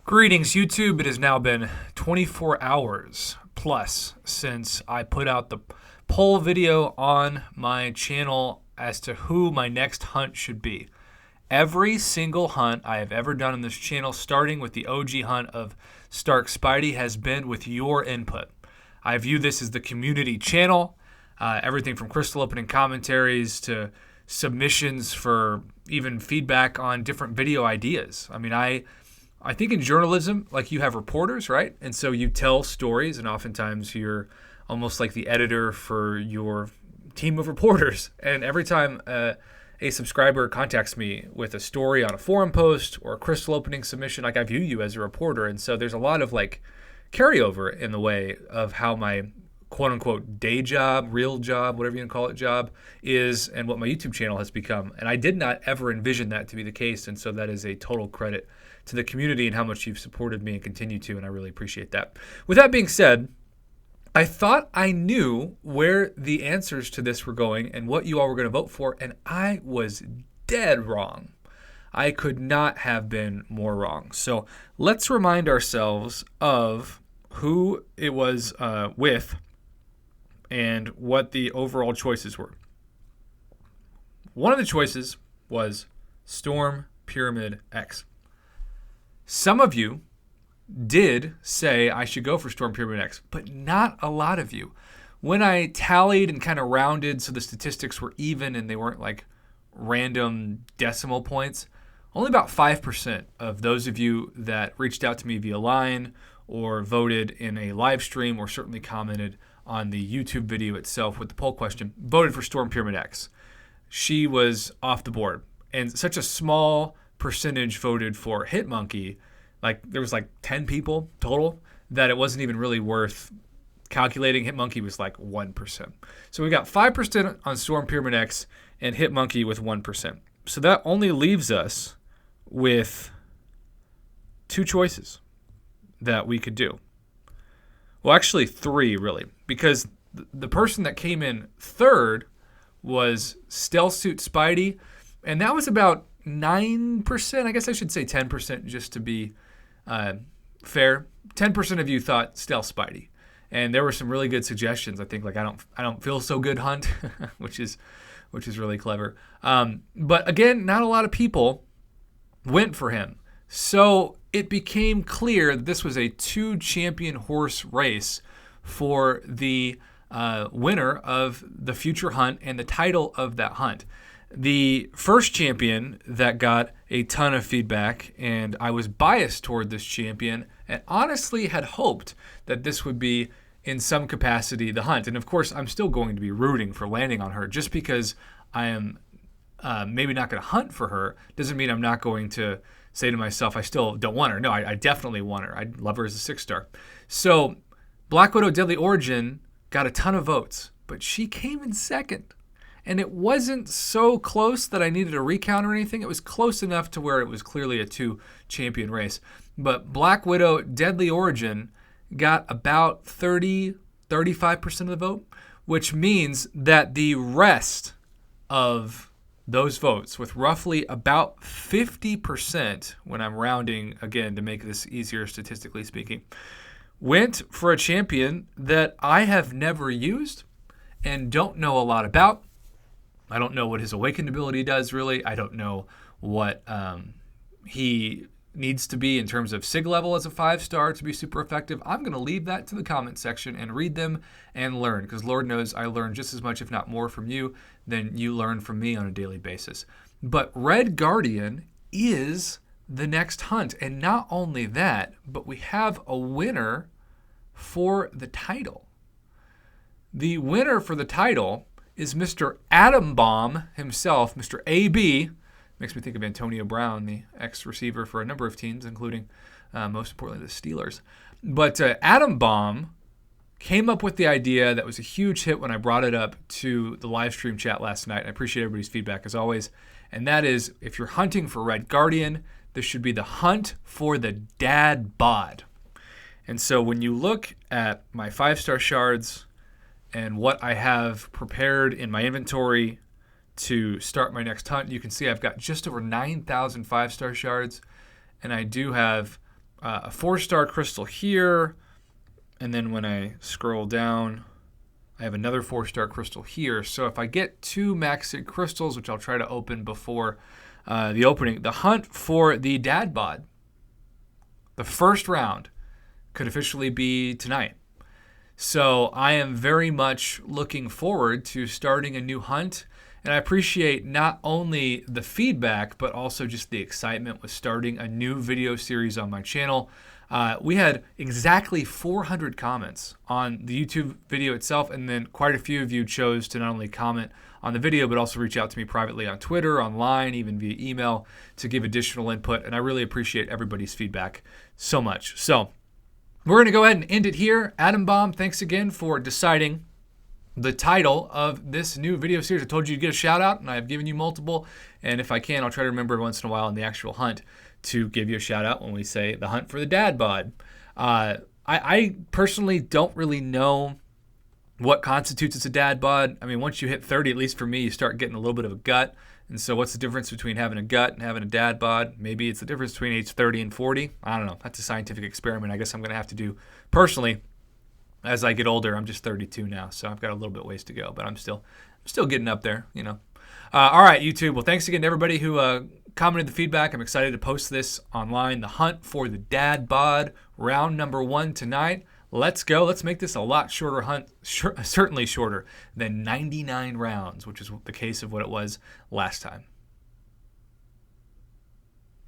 Greetings, YouTube. It has now been 24 hours plus since I put out the poll video on my channel as to who my next hunt should be. Every single hunt I have ever done on this channel, starting with the OG hunt of Stark Spidey, has been with your input. I view this as the community channel. Everything from crystal opening commentaries to submissions for even feedback on different video ideas. I think in journalism, like, you have reporters, right? And so you tell stories, and oftentimes you're almost like the editor for your team of reporters. And every time a subscriber contacts me with a story on a forum post or a crystal opening submission, like, I view you as a reporter. And so there's a lot of like carryover in the way of how my quote unquote day job, real job, whatever you can call it, job is, and what my YouTube channel has become. And I did not ever envision that to be the case. And so that is a total credit to the community and how much you've supported me and continue to, and I really appreciate that. With that being said, I thought I knew where the answers to this were going and what you all were going to vote for, and I was dead wrong. I could not have been more wrong. So let's remind ourselves of who it was with and what the overall choices were. One of the choices was Storm Pyramid X. Some of you did say I should go for Storm Pyramid X, but not a lot of you. When I tallied and kind of rounded so the statistics were even and they weren't like random decimal points, only about 5% of those of you that reached out to me via line or voted in a live stream or certainly commented on the YouTube video itself with the poll question voted for Storm Pyramid X. She was off the board, and such a small percentage voted for Hitmonkey, like there was like 10 people total, that it wasn't even really worth calculating. Hitmonkey was like 1%. So we got 5% on Storm Pyramid X and Hitmonkey with 1%. So that only leaves us with two choices that we could do. Well, actually three, really, because the person that came in third was Stealth Suit Spidey, and that was about 9%. I guess I should say 10% just to be fair. 10% of you thought Stealth Spidey, and there were some really good suggestions. I think, like, I don't feel so good hunt, which is really clever. But again, not a lot of people went for him, so it became clear that this was a 2-champion horse race for the winner of the future hunt and the title of that hunt. The first champion that got a ton of feedback, and I was biased toward this champion and honestly had hoped that this would be in some capacity the hunt. And of course, I'm still going to be rooting for landing on her. Just because I am maybe not going to hunt for her doesn't mean I'm not going to say to myself, I still don't want her. No, I definitely want her. I love her as a 6-star. So Black Widow Deadly Origin got a ton of votes, but she came in second. And it wasn't so close that I needed a recount or anything. It was close enough to where it was clearly a 2-champion race. But Black Widow Deadly Origin got about 35% of the vote, which means that the rest of those votes, with roughly about 50%, when I'm rounding again to make this easier statistically speaking, went for a champion that I have never used and don't know a lot about. I don't know what his awakened ability does, really. I don't know what he needs to be in terms of SIG level as a 5-star to be super effective. I'm going to leave that to the comment section and read them and learn, because Lord knows I learn just as much, if not more, from you than you learn from me on a daily basis. But Red Guardian is the next hunt. And not only that, but we have a winner for the title. The winner for the title is Mr. Atom Bomb himself, Mr. AB. Makes me think of Antonio Brown, the ex-receiver for a number of teams, including, most importantly, the Steelers. But Atom Bomb came up with the idea that was a huge hit when I brought it up to the live stream chat last night. I appreciate everybody's feedback, as always. And that is, if you're hunting for Red Guardian, this should be the hunt for the dad bod. And so when you look at my 5-star shards and what I have prepared in my inventory to start my next hunt, you can see I've got just over 9,000 5-star shards, and I do have a 4-star crystal here. And then when I scroll down, I have another 4-star crystal here. So if I get 2 Max Sig crystals, which I'll try to open before the opening, the hunt for the dad bod, the first round, could officially be tonight. So I am very much looking forward to starting a new hunt. And I appreciate not only the feedback, but also just the excitement with starting a new video series on my channel. We had exactly 400 comments on the YouTube video itself, and then quite a few of you chose to not only comment on the video, but also reach out to me privately on Twitter, online, even via email to give additional input. And I really appreciate everybody's feedback so much. So we're going to go ahead and end it here. Atom Bomb, thanks again for deciding the title of this new video series. I told you to get a shout out, and I've given you multiple. And if I can, I'll try to remember every once in a while in the actual hunt to give you a shout out when we say the hunt for the dad bod. I personally don't really know what constitutes as a dad bod. I mean, once you hit 30, at least for me, you start getting a little bit of a gut. And so what's the difference between having a gut and having a dad bod? Maybe it's the difference between age 30 and 40. I don't know. That's a scientific experiment I guess I'm going to have to do personally as I get older. I'm just 32 now, so I've got a little bit ways to go, but I'm still getting up there, you know. All right, YouTube. Well, thanks again to everybody who commented the feedback. I'm excited to post this online. The hunt for the dad bod, round number 1 tonight. Let's go. Let's make this a lot shorter hunt, certainly shorter than 99 rounds, which is the case of what it was last time.